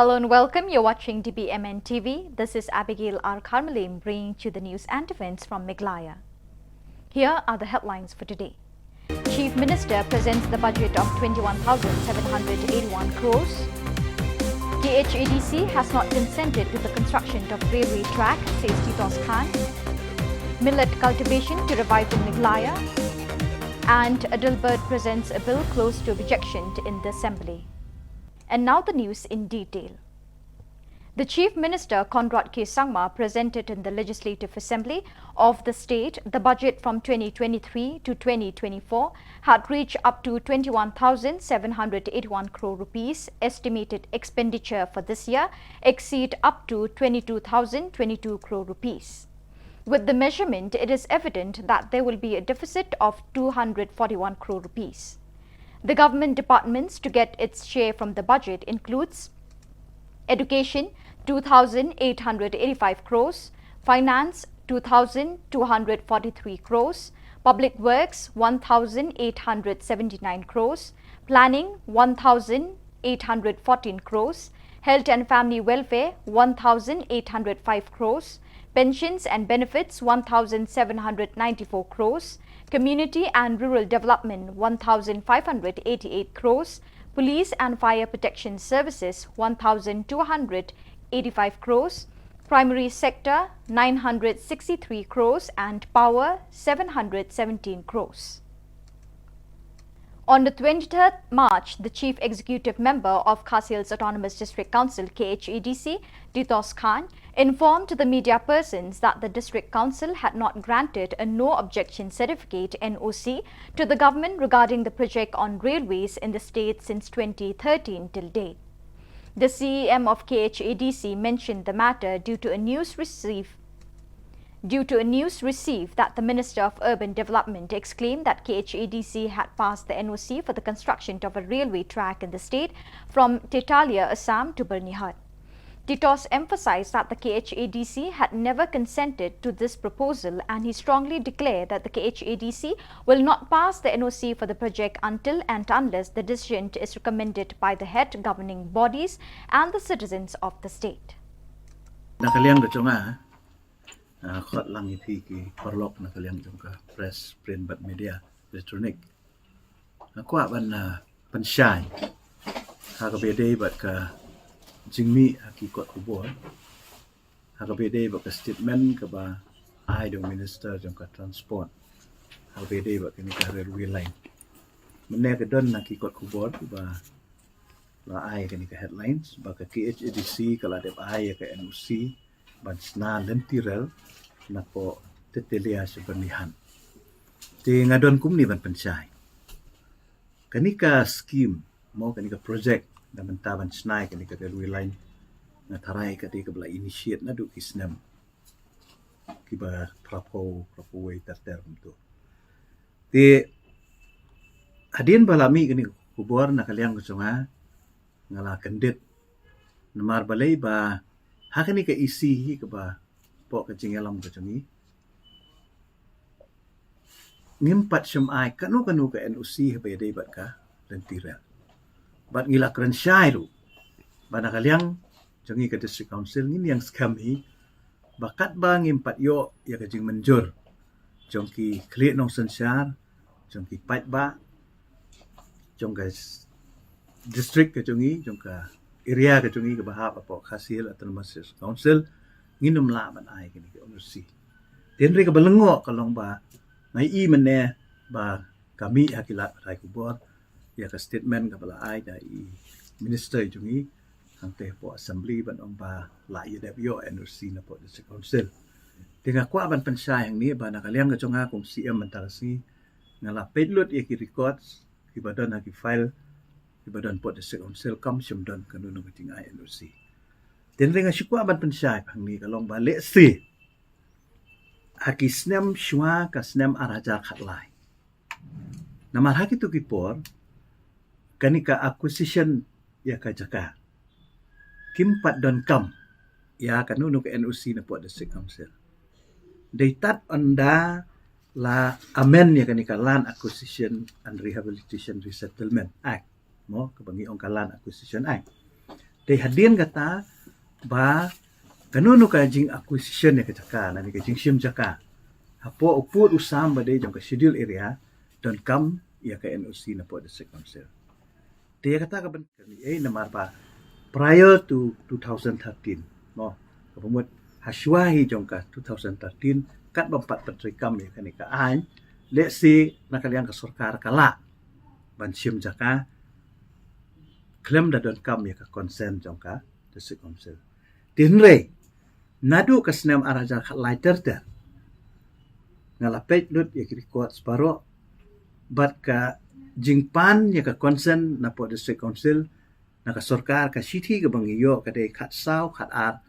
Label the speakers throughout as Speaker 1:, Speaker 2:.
Speaker 1: Hello and welcome. You're watching dbmnTv. This is Abigail R. Carmelim bringing you the news and events from Meghalaya. Here are the headlines for today. Chief Minister presents the budget of 21,781 crores. KHADC has not consented to the construction of railway track, says Titos Khan. Millet cultivation to revive in Meghalaya. And Adalbert presents a bill close to rejection in the Assembly. And now the news in detail. The Chief Minister, Conrad K. Sangma, presented in the Legislative Assembly of the state the budget from 2023 to 2024 had reached up to 21,781 crore rupees. Estimated expenditure for this year exceed up to 22,022 crore rupees. With the measurement, it is evident that there will be a deficit of 241 crore rupees. The government departments to get its share from the budget includes Education 2,885 crores, Finance 2,243 crores, Public Works 1,879 crores, Planning 1,814 crores, Health and Family Welfare 1,805 crores, Pensions and Benefits 1,794 crores, Community and Rural Development 1,588 crores, Police and Fire Protection Services 1,285 crores, Primary Sector 963 crores and Power 717 crores. On the 23rd March, the Chief Executive Member of Khasinews Autonomous District Council KHADC, Titos Khan, informed the media persons that the District Council had not granted a no objection certificate NOC to the government regarding the project on railways in the state since 2013 till date. The CEM of KHADC mentioned the matter due to a news received that the Minister of Urban Development exclaimed that KHADC had passed the NOC for the construction of a railway track in the state from Tetalia, Assam to Bernihat. Titos emphasized that the KHADC had never consented to this proposal, and he strongly declared that the KHADC will not pass the NOC for the project until and unless the decision is recommended by the head governing bodies and the citizens of the state.
Speaker 2: Khot lang ithi ki parlok na kaliang jongka press print but media electronic kwa ban pansyai ha ka bede bat ka jingmi ki kot kubor ha ka bede bat ka statement ka ba ai dong minister jongka transport ha bede bat ni ka railway line mene ka don na ki kot kubor ba la ai ka ni ka headlines ba ka KHADC kala dep ai ka NOC ban sna lentirel na po Tetalia sa Bernihan. Ti ngadon kum ni ban pansay. Kanika scheme mo kanika project na bantaban snai kanika railway line na taray ka ti kabla initiate na do kisnam. Kiba trapo way tarter to. Ti hadin balami kanika kubor na kaliang kusunga ngala kandit namar balay ba hakani ka isihi ka ba po ka jingalam ka changi ngimpat syamai kanu ka NOC habede bat ka lentira bat ngila kran syairu bana kaliang changi ka district council ngin yang skami bakat ba ngimpat yo ya ka jing menjur jongki kli nong sensar jongki pat ba jongka district ka changi jongka area ka chungi ka bahap apo Khasinews Autonomous Council nginum la ban ai kini ka NOC tenri ka balengo kalong ba mai i mene ba kami hakila rai kubor ya ka statement ka bala ai da i minister chungi hangte po assembly ban ong ba la i debyo NOC na po district council tinga kwa ban pansay hang ni ba nakaliang ka chunga kung CM mantarasi ngala pedlot ya ki records ki badan ha ki file ibadan po district council kam syamdan kanunong kating NOC tenri nga sikwa ban pansay hangni kalong ba let's haki snem shwa ka snem araja khatlai namar haki tu kipor kanika acquisition ya ka jaka kimpat don kam ya kanunong ka NOC na po district council daytat onda la amen ya kanika land acquisition and rehabilitation resettlement act mo kabangi ong kalan acquisition act They hadian kata ba kanunu ka jing acquisition ya kacaka na ni ka jing sim jaka. Hapo uput usam ba de jong ka schedule area don kam ya ka NOC na po district council. Dia kata ka ban ni namar ba prior to 2013 mo kapamut haswahi jong ka 2013 kat bampat patri kam ya ka ni ka ai let's say nakaliang ka sarkar kala ban sim jaka klaim da don kam ya ka consent jong ka district council. Tinre nadu ka senam araja khat lighter ter ngalapet lut ya kiri kuat separo bat ka jingpan ya ka consent na po district council na ka sarkar ka city ka bangiyo ka de khat sau khat ar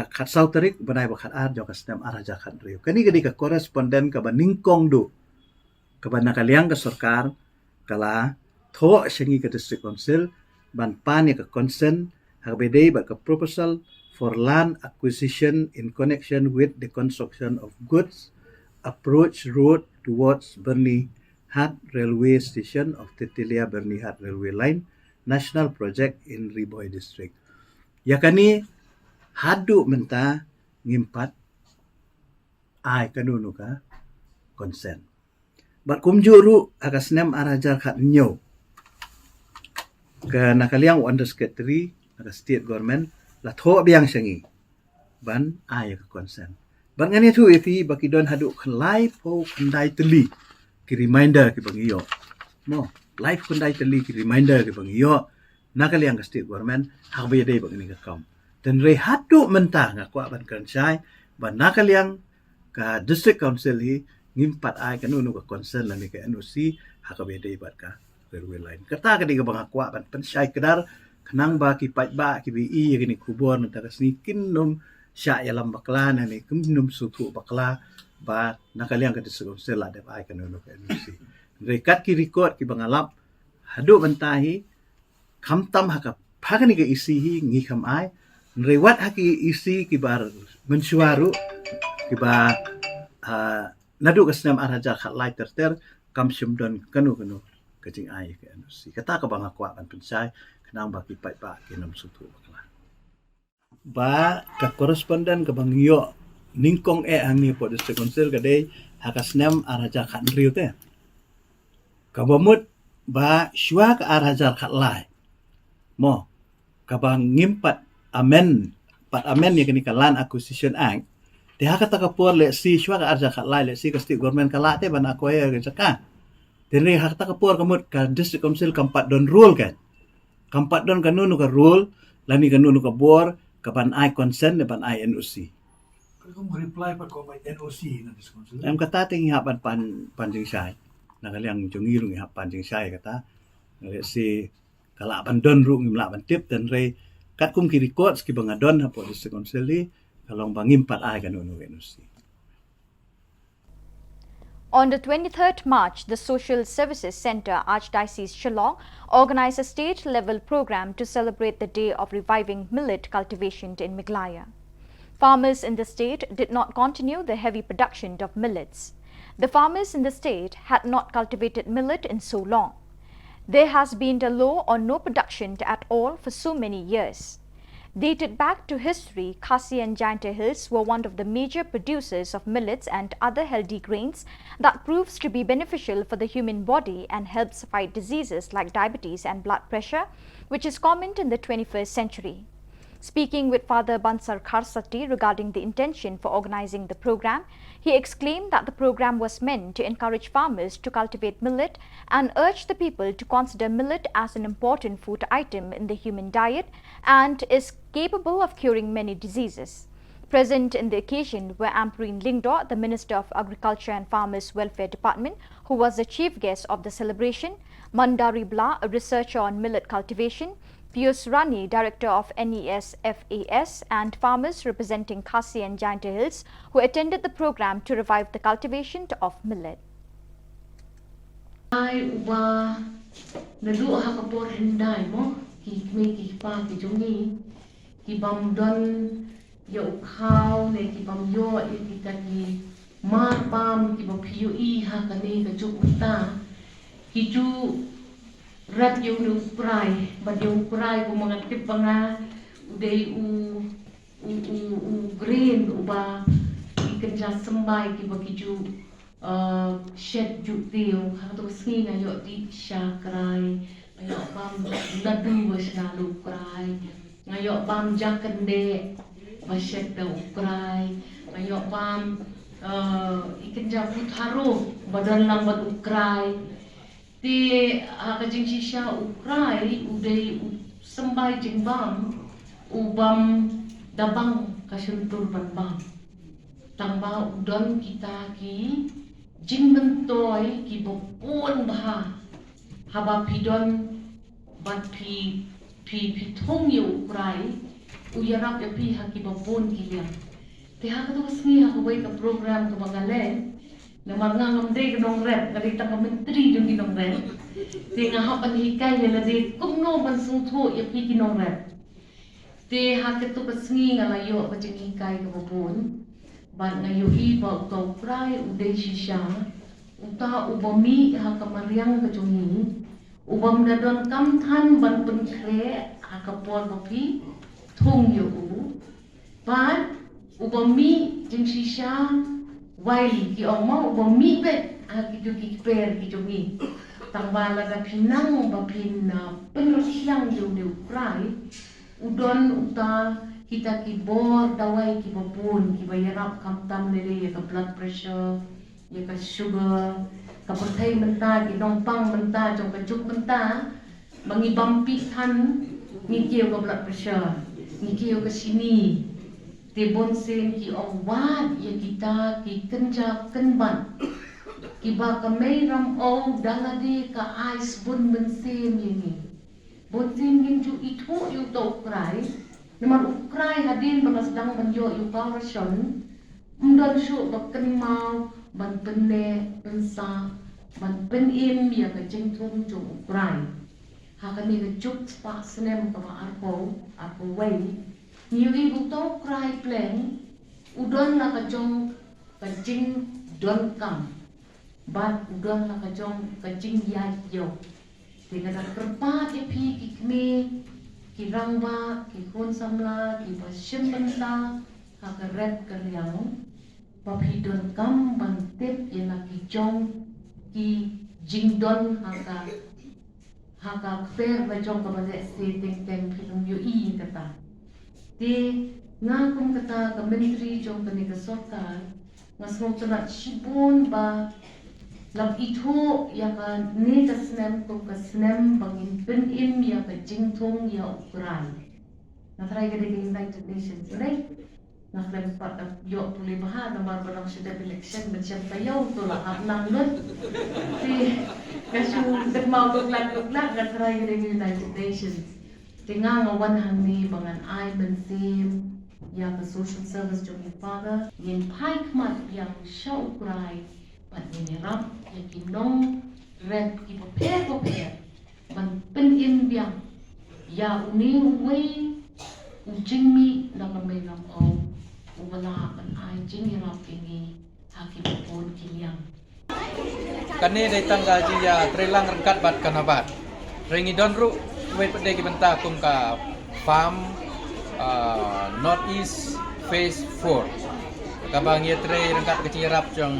Speaker 2: khat sau tarik banai ba khat ar jong ka senam araja khat rio kani ka correspondent ka baningkong do ka ban nakaliang ka sarkar kala tho sengi ka district council ban pan ya ka consent habede ba ka proposal for land acquisition in connection with the construction of goods approach road towards Bernihat Railway Station of Titilia Bernihat Railway Line National Project in Riboy District. Yakani hadu menta ngimpat ai kanunu ka consent. Bat kumjuru akasnem arajar khat nyo ke nakaliang under secretary naka state government la tho biang sengi ban ai ka consent. Ban ngani tu ifi bakidon hadu khlai po khandai teli ki reminder ki bangiyo. Mo life khandai teli ki reminder ki bangiyo nakaliang ka state government hakbe dei bagni ka kam. Dan re hadu mentah ngakwa ban kansai ban nakaliang ka district council hi ngimpat ai kanunu ka consent la ni ka NOC hakbe dei bat ka railway line. Kata ka di ka bangakwa ban pensai kedar kenang ba ki pat ba ki bi gini kubor na takas ni kinum sya yalam bakla na ni kinum sutu bakla ba nakaliang ka district council la de ai kanunu ka NOC. Rekat ki record ki bangalap hadu bantahi kamtam haka phagani ka isi hi ngi kham ai rewat haki isi ki bar mensuaru ki ba nadu kasnam araja khat lai terter kam simdon kanu kajing ai ka NOC. Kata ka bangakwa ban pensai kenang ba ki pat ba kinum sutu bakla. Ba ka correspondent ka bangyo ningkong angni po district council ka dei hakasnam araja khat riu te. Kabamut ba syua ka araja khat lai. Mo kabang ngimpat amen ya kini ka land acquisition act te hakata ka por le si syua ka araja khat lai le si ka state government kala te ban acquire ka saka. Tenre hakata ka por kamut ka district council kampat don rule kan. Kampat don kanunu ka rule lani kanunu ka bor kapan ai consent ban ai NOC.
Speaker 3: Kung reply pa ko may NOC na discouncil.
Speaker 2: Am kata ting hapan panjing sai. Nakaliang jongilung hapan jing sai kata. Let's say kala abandon ru ngimla ban tip dan re kat kum ki records ki bangadon ha po district council li kalong bangimpat ai kanunu NOC.
Speaker 1: On the 23rd March, the Social Services Centre, Archdiocese Shillong, organised a state-level program to celebrate the day of reviving millet cultivation in Meghalaya. Farmers in the state did not continue the heavy production of millets. The farmers in the state had not cultivated millet in so long. There has been a low or no production at all for so many years. Dated back to history, Khasi and Jaintia Hills were one of the major producers of millets and other healthy grains that proves to be beneficial for the human body and helps fight diseases like diabetes and blood pressure, which is common in the 21st century. Speaking with Father Bansar Kharsati regarding the intention for organizing the program, he exclaimed that the program was meant to encourage farmers to cultivate millet and urge the people to consider millet as an important food item in the human diet and is capable of curing many diseases. Present in the occasion were Ampreen Lingdo, the Minister of Agriculture and Farmers Welfare Department, who was the chief guest of the celebration, Mandari Bla, a researcher on millet cultivation, Piyush Rani, Director of NES-FAS, and farmers representing Khasi and Jaintia Hills, who attended the program to revive the cultivation of millet.
Speaker 4: rat yung ukray, bad yung ukray kung mga tip nga uday green uba ikan ja sembay ki bagi ju shed ju tiyo hato sni ngayo di sya kray ngayo bam nadu was na lu kray ngayo bam jakende ba shed da ukray ngayo bam ikan ja putaro badan lang bad ukray ti kajing sisya ukray uday sembay jing bam ubam dabang kasuntur bam tangba udon kita ki jing mentoy ki bopon bah haba pidon bat pi thong ye ukray uyarap ya pi ha ki bopon ki liam te ha ka to sni ha ko ka program ka bangalen na mga ngamde gnong rep ngalita ka menteri jung ginong rep te nga ha panhikay la de kumno ban sungtho ya pi ginong rep te ha ka to kasngi nga layo ka jing hikay ka bopon ban ngayo iba utaw kray uday sisya uta ubami ha kamariang kajungi ubam na don kamthan ban penkre ha kapor papi thong yo ban ubami jing sisya waili ki oma ubami bet ha ki ki per ki jungi tangbala da pinang bapin na penrsyang yo de kray udon uta kita ki bor dawai ki bapun ki bayarap kamtam lele ya ka blood pressure ya ka sugar ka perthai menta ki dongpang menta jong ka juk menta mangi bampi than ni kieu ka blood pressure ni kieu ka sini te bonsen ki ongwat ya kita ki kenja kenban ki ba ka mai ram o dalade ka ice bun bensen ni bonsen gin ju itu yu to krai naman ukray hadin mga sedang manyo yung powerson umdan syo bakken mau ban penne pensa ban penim ya ka jengtung jong ukray hakani ka juk spa snem ka arpo way niyo ibu to ukray plan udon na ka jong ka jing don kam bat udon na ka jong ka jing yai yo tinggal kerpat ya pi kikme kirangba, kikun samla, kipasyon banta, kakaret karyang, papidon kam bantip yana kijong, ki jingdon haka kper bajong kabade se teng pitong yu i kata. Di nga kung kata ka menteri jong kanika sokal, nga smotanat shibun ba lam itu ya ka ne ka snem ko ka snem bangin penim ya ka jingtong ya ukray na try ka diging United Nations right na klem pat yo tuli baha na barbarang sida election macam tayo to la nang lut si kasu dagmaw guglag na try ka diging United Nations tinga nga wanhang ni bangan ay bensim ya ka social service jong father yin pike mat yang sha ukray ban minirap yang kinong red ki paper ban penim biang ya uni way ujing mi na kamay nam o wala ban ay jingirap ini haki pon kiliang
Speaker 5: kani day tanggal jiya trelang rengkat bat kanabat rengi don ru wait pada kita kum ka farm north east phase 4 kabang ye tre rengkat kecirap jong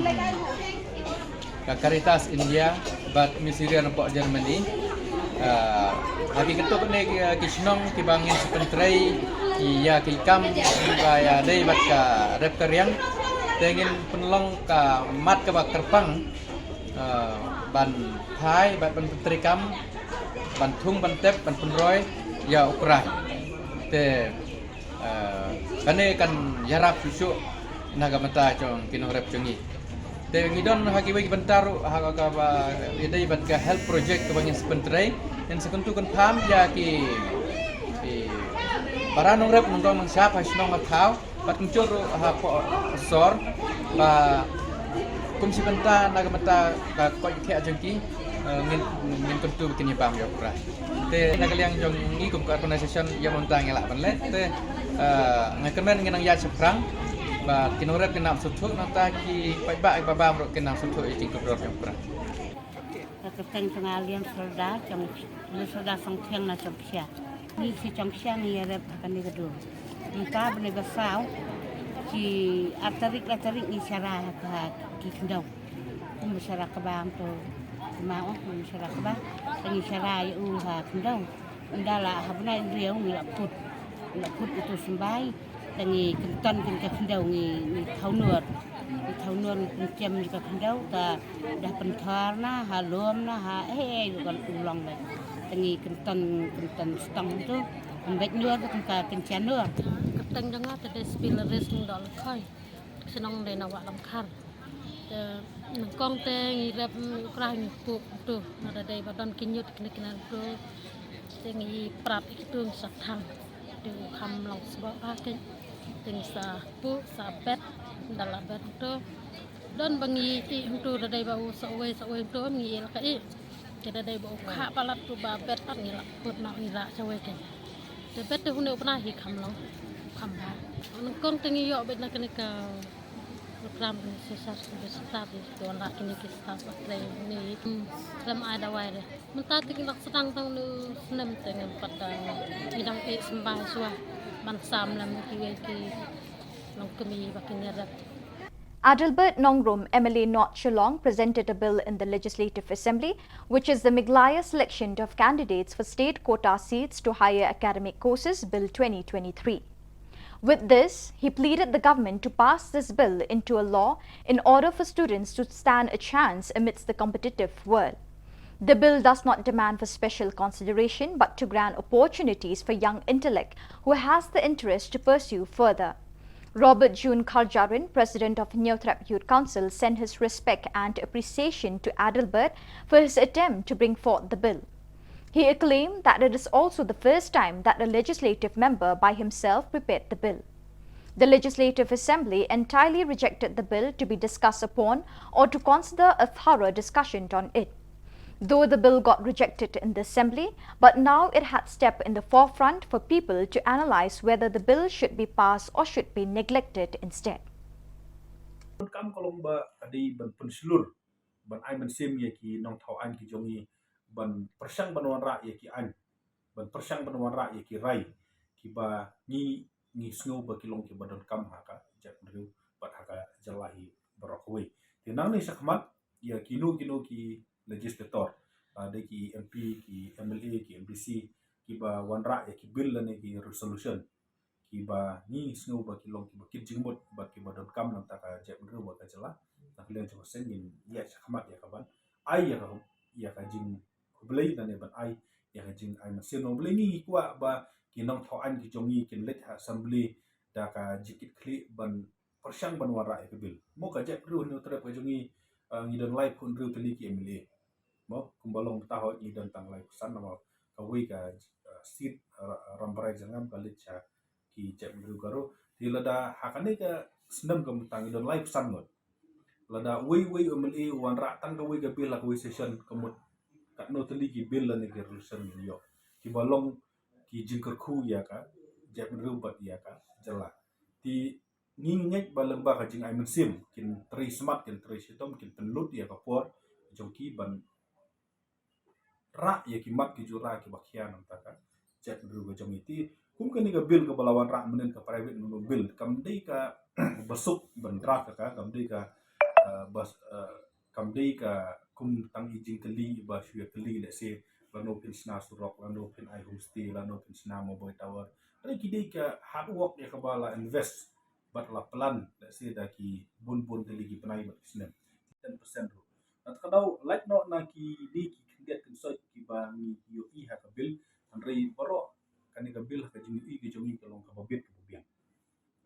Speaker 5: Caritas India bat misiria nampak Germany habis ketuk ni ki Shillong ki bangin sepentrei ki ya ki kam ya dei bat ka rep karyang tengin penlong ka mat ka bak kerpang ban thai bat ban pentri kam ban thung ban tep ban penroy ya ukrai te kane kan yarap susu naga mata jong kino rep jongi te ngidon haki bagi bentaru haka ba idai bat ka help project ka bangin sepentrei en sekuntu kan pam ya ki para nong rep nong mang siapa sinong atau pat kuncur ha po sor ba kum si benta naga mata ka ko ke ajengki ngin kuntu kini pam ya pura te nagaliang jong ngi kum organisation ya montang elak banlet te ngakemen nginang ya seprang ba kinorep kenam suthuk nata ki pai ba bam ro kenam suthuk i tingkut ro yang pura
Speaker 6: Keteng pengalian solda trong solda song thiang na trong kia ni si trong kia ni ada akan digadu entah benda besar ki atarik ni syarah ki kendau masyarakat kabang tu mau masyarakat kabang ni syarah u ha kendau ndala habna riau ni laput itu sembai tangi kenton kendau ni thau nuor pencem juga kendau ta dah pentar na halom na ha bukan ulang dah tangi kenton stang tu ambek nuor tu ka kencen nuor
Speaker 7: keteng jangan ada spileris dal kai senang de nawak lamkar kong te ngirap ukrah ngipuk tu ada dai badan kinyut kena tu tengi prat itu sathang tu kham long sebab pakai tengi sa pu sa bet dalam bet tu dan bangi ti tu dai bau sawai tu ngi el kai kita dai bau kha palat tu ba bet pat ngi la put na ngi ra sawai ke de bet tu hunu pernah hi kham long kham ba kong tengi yo bet na kena ka program sesar besar di tuan rak ini kita pakai ni dalam ada wae mentah tinggal sedang tang nu senam dengan pada bidang sembah suah mansam lam ki long kemi bakinya rat
Speaker 1: Adalbert Nongrum, MLA North Shillong, presented a bill in the Legislative Assembly, which is the Meghalaya selection of candidates for state quota seats to higher academic courses, Bill 2023. With this, he pleaded the government to pass this bill into a law in order for students to stand a chance amidst the competitive world. The bill does not demand for special consideration, but to grant opportunities for young intellect who has the interest to pursue further. Robert June Karjarin, president of Neothrap Youth Council, sent his respect and appreciation to Adalbert for his attempt to bring forth the bill. He acclaimed that it is also the first time that a legislative member by himself prepared the bill. The Legislative Assembly entirely rejected the bill to be discussed upon or to consider a thorough discussion on it. Though the bill got rejected in the Assembly, but now it had stepped in the forefront for people to analyse whether the bill should be passed or should be neglected instead.
Speaker 8: Kam kolong ba adi ban penselur ban ai ban sim ye ki nong thau an ki jongi ban persang ban wan ra ye ki an ban persang ban wan ra ye ki rai ki ba ni snow ba ki long ki ban kam ha ka jak dru bat ha ka jalahi barokwe ti nang ni sakmat ya kinu ki legislator de ki MP ki MLA ki MPC ki ba wan ra ye ki bill ne ki resolution ki ba ni snow ba ki long ki ba ki jingmut ba ki ba kam nang ta ka jak dru ba ka jala nak len cho sen yin ya sakmat ya ka ban ai ya ka jing blai na ne ban ai ya ka jing ai ma se no blai ni kwa ba ki nong thau an ki jongi kin let assembly da ka jikit kli ban persang ban wara ke bil mo ka jak ru no tra ka jongi ngi don live kun ru tli ki MLA mo kumbalong ta ho ni don tang live san na ka wi ka sit rambrai jangan ka let cha ki jak ru karo ti lada hakane ka senam ka tang don live san mo lada wi MLA wan ra tang ka wi ka bil la ka wi session kamut kat no tli ki bil la ne ke resolution ni yo ki balong ki jingker khu ya ka jak ru bat ya ka jala ti ngingek balang ba ka jing ai mensim kin tri smart kin tri sitom kin penlut ya ka por jongki ban ra ya ki mat ki jura ki bakhian ta ka jak ru ga jong iti kum kan ni ka bil ka balawan ra menen ka private no bil kam dei ka basuk ban dra ka kam dei ka bas kam dei ka kum tang ijing kali ba shue kali le se lano pin sna surok lano pin ai homestay lano pin sna mobile tower ani kidei ka hard work ya ka bala invest bat la plan le se da ki bun kali ki panai bat snem 10% ro at kadau like no na ki di ki get kin so ki ba ni yo I ha ka bil andrei baro kan ka bil ka jing I ki jongi kalong ka babit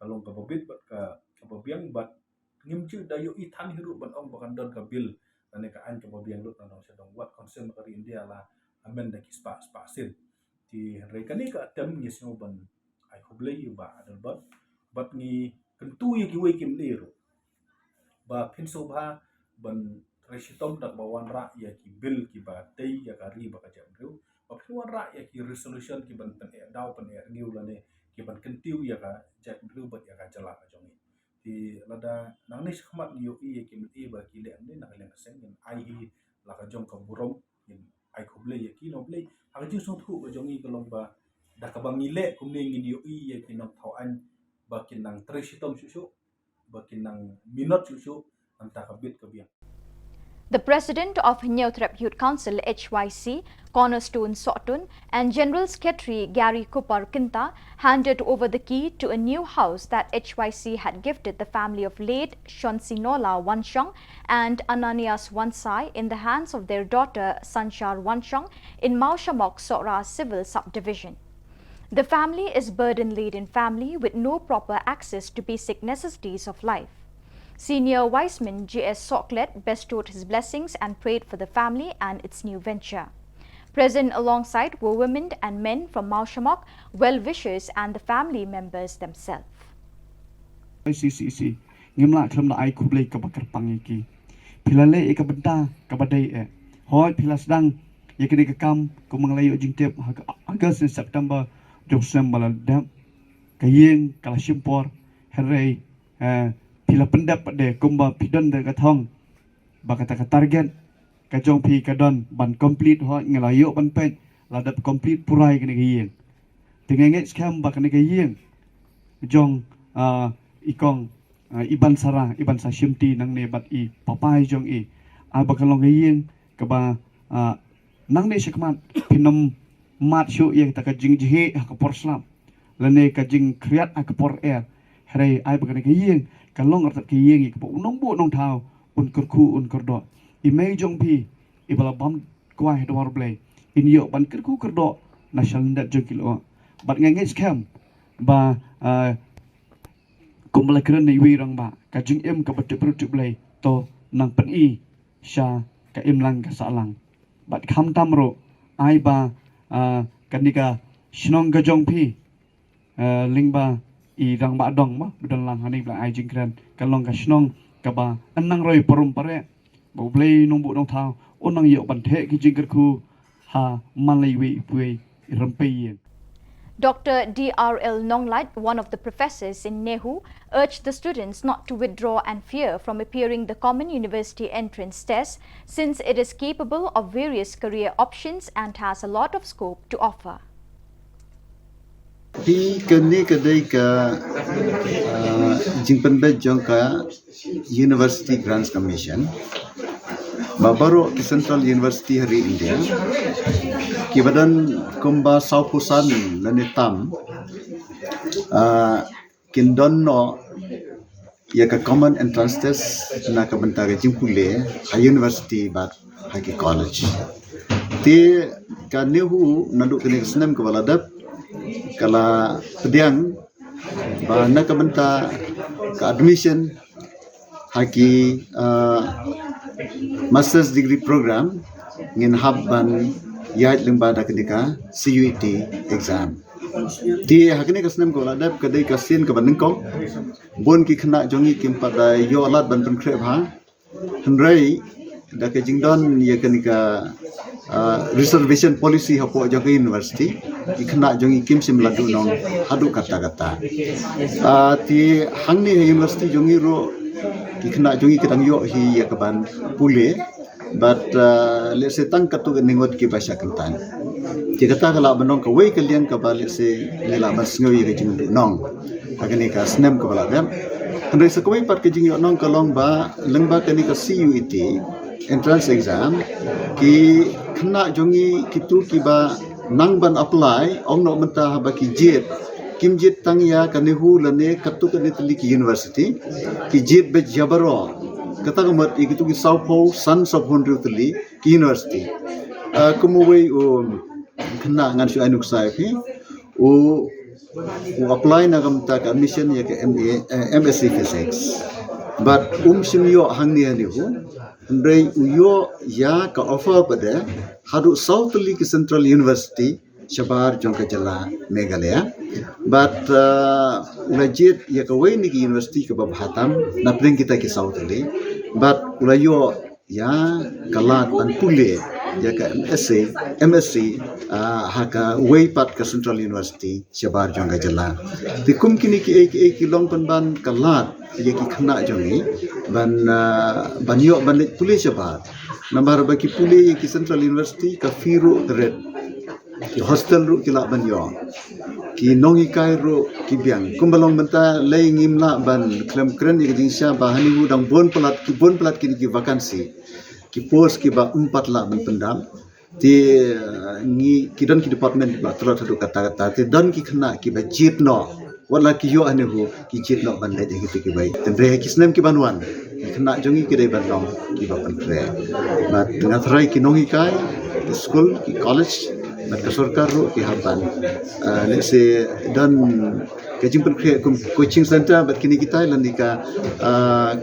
Speaker 8: kalong ka babit bat ka babiang bat ngim chu da yo I than hiru ban ong bakan don ka bil dan ka an ka babiang lut na sa dong wat concern ka India la amen da ki spa sin ti rei kan ka tem ngi sno ban ai khoblei ba adal bat ni kentu ye ki we kim lero ba pinso ba ban resitom dak bawan ra ya ki bil ki ba tei ya ka ri ba ka jam ru ba pinwan ra ya ki resolution ki ban pen daw pen ngiu la ne ki ban kentiu ya ka jam ru ba ya ka jala ka jongi ti lada nang ni khmat ni yo I ki mi ba ki le ne na le sen ai hi la ka jong ka burom in ai khoble ye ki no ble ha jing song thu ka jong i ka long ba da ka bang ile kum ne ngi dio i ye ki nong thau an ba kin nang tre sitom su ba kin nang minot su ang ta ka bit ka biang.
Speaker 1: The President of Newthrep Youth Council HYC, Cornerstone Sotun, and General Secretary Gary Cooper Kinta handed over the key to a new house that HYC had gifted the family of late Shonsinola Wanshong and Ananias Wansai in the hands of their daughter Sanchar Wanshong in Maushamok Sora Civil Subdivision. The family is burden-laden family with no proper access to basic necessities of life. Senior Wiseman G.S. Socklet bestowed his blessings and prayed for the family and its new venture. Present alongside were women and men from Maushamok, well-wishers and the family members themselves.
Speaker 9: ICCC ngimla thlam na ai khublei ka bakar pangiki philale e ka banta ka badai e hoi philasdang yekini ka kam kumanglayo jingtep August and September josem baladam kayeng kalasimpor herei pila pendap de kumba pidon de kathong bakata ka target ka jong pi ka don ban complete ho ngelayo ban pen ladap complete purai kini kayeng tingenget scam bakani kayeng jong ikong iban sarang iban sa shimti nang ne bat i papai jong i bakalong kayeng ka ba nang ne shikmat pinom mat shu ye ta ka jing jihe ka porslam lane ka jing kriat ka por air hre ai bakani kayeng kalong artat kayeng ka unong bu nong thau un kurku un kordo i mei jong pi i bala bam kwai do war play in yo ban kurku kordo national dat jong kilo bat ngai scam ba kumla kren nei wi rang ba ka jing em ka bat prut play to nang pen i sha ka em lang ka sa lang bat kham tam ro ai ba kanika shnong ka jong pi ling ba i rang ba dong ma bedan lang hani bla ai jing kren kalong ka shnong ka ba anang roi parum pare bo play nong bu nong thau onang yo ban the ki jing ku ha malai wi pui rampai.
Speaker 1: Dr. D.R.L. Nonglat, one of the professors in Nehu, urged the students not to withdraw and fear from appearing the Common University Entrance Test since it is capable of various career options and has a lot of scope to offer.
Speaker 10: Di kini kedai ka jingpen bed jong ka University Grants Commission baru ke Central University hari India kibadan kumba saupusan lanitam kindon no ya ka Common Entrance Test na ka bantara jimpule a university bat haki college ti ka Nehu nanduk kini kesenam ke baladap kala pediang ba na ka banta ka admission haki master's degree program ngin habban yait lembada kenika CUET exam ti hakini kasnem ko ladap kadai kasin ka banengkong bon ki khna jongi kim pada yo alat ban penkrep ha hendrai da ke jingdon ye kenika reservation policy hapo jaga university ikna jongi kim sim ladu nong hadu kata ti hangni university jongi ro ikna jongi kadang yo hi yakaban pule but let's say tang katu ningot ki basha kantan ti kata kala banong ka wei kalian ka ba let's say nila mas ngoi ke jing nong agani ka snem ka bala dam andai sa koi pat ke jing yo nong kalong ba lengba kani ka CUET entrance exam ki khna jongi kitu ki ba nang ban apply ong no menta ba ki jet kim jet tang ya kanehu lane katu kani tli ki university ki jet be jabaro kata kamat ikitu ki saupo sons of hundred tli ki university kumuwei o khna ngan shu anuk sai phi o apply na gamta ka admission ya ke MSc physics but simyo hangni anihu ndai uyo ya ka offer pada hadu southly ki Central University Shabar jongka jala Meghalaya but legit ya ka wei ni ki university ka babhatam na pring kita ki southly but ulayo ya kalat tan pule ya ka MSc haka wei pat ka Central University Shabar jongka jala tikum kini ki ek long ban kalat ya ki khna jongi ban yo ban pulis Shabar Nambar bagi puli ki Central University ka firu red. Ki hostel ru ki la ban yo. Ki nongi kai ru ki biang. Kumbalong benta lay ngimla ban klem kren ki jingsya bahani wu dang bon pelat ki ki vakansi. Ki pos ki ba 4 la ban pendam. Ti ngi ki don ki department ba terus tu kata-kata ti don ki kena ki ba jit no. Wala ki yo ane hu ki jit no ban lay gitu ki bai. Tendre ki snem ki banuan. Kena jongi ki dai ban long ki ba ban tre. Ba tengah terai ki nongi kai ki school ki college bat ka sarkar ru ki haban. Let's say dan kajing pen coaching center bat kini kita landika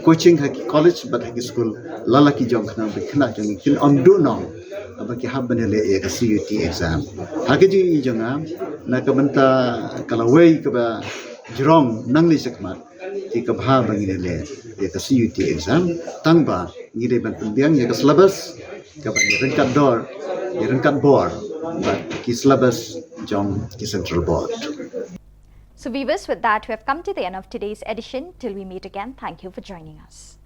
Speaker 10: coaching ha ki college bat ha ki school lala ki jong kena jongi kin amdu no. Bagi haban le ya ka CUT exam. Hage ji jonga na ka benta kalawai ka ba jrong nang ni sekmat ti ka bha bangi le ya ka CUT exam tangba ngide ban pendiang ya ka syllabus ka ba rengkat dor ya rengkat board but ki syllabus jong ki central board.
Speaker 1: So viewers, with that we have come to the end of today's edition. Till we meet again, thank you for joining us.